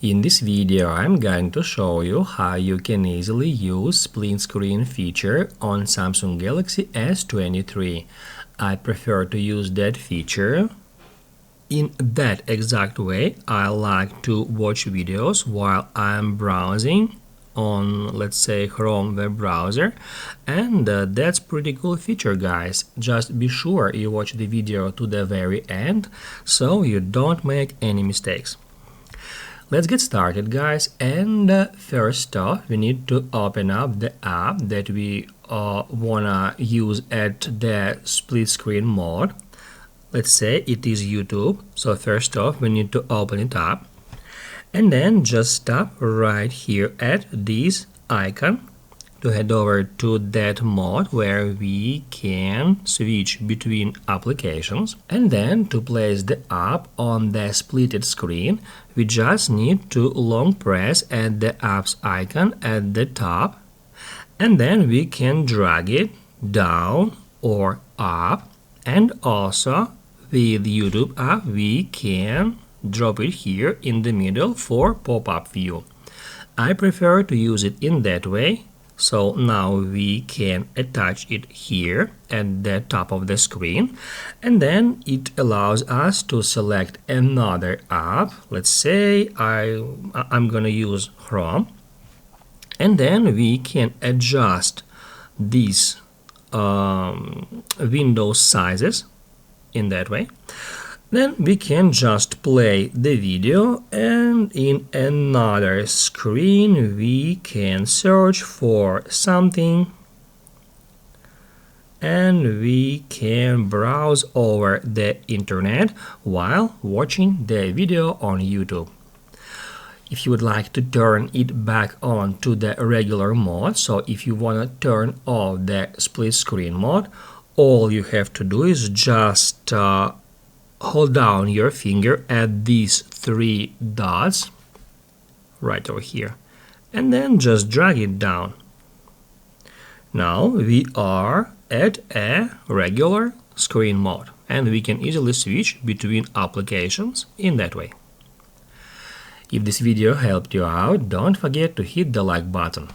In this video, I'm going to show you how you can easily use split screen feature on Samsung Galaxy S23. I prefer to use that feature in that exact way. I like to watch videos while I'm browsing on, let's say, Chrome web browser, and that's pretty cool feature, guys. Just be sure you watch the video to the very end so you don't make any mistakes. Let's get started, guys, and first off we need to open up the app that we wanna use at the split screen mode. Let's say it is YouTube. So first off we need to open it up and then just tap right here at this icon to head over to that mode where we can switch between applications. And then to place the app on the splitted screen, we just need to long press at the app's icon at the top, and then we can drag it down or up. And also with YouTube app we can drop it here in the middle for pop-up view. I prefer to use it in that way. So now we can attach it here at the top of the screen, and then it allows us to select another app. Let's say I'm gonna use Chrome, and then we can adjust these window sizes in that way. Then we can just play the video, and in another screen we can search for something and we can browse over the internet while watching the video on YouTube. If you would like to turn it back on to the regular mode, so if you want to turn off the split screen mode, all you have to do is just hold down your finger at these three dots right over here and then just drag it down. Now we are at a regular screen mode and we can easily switch between applications in that way. If this video helped you out, don't forget to hit the like button.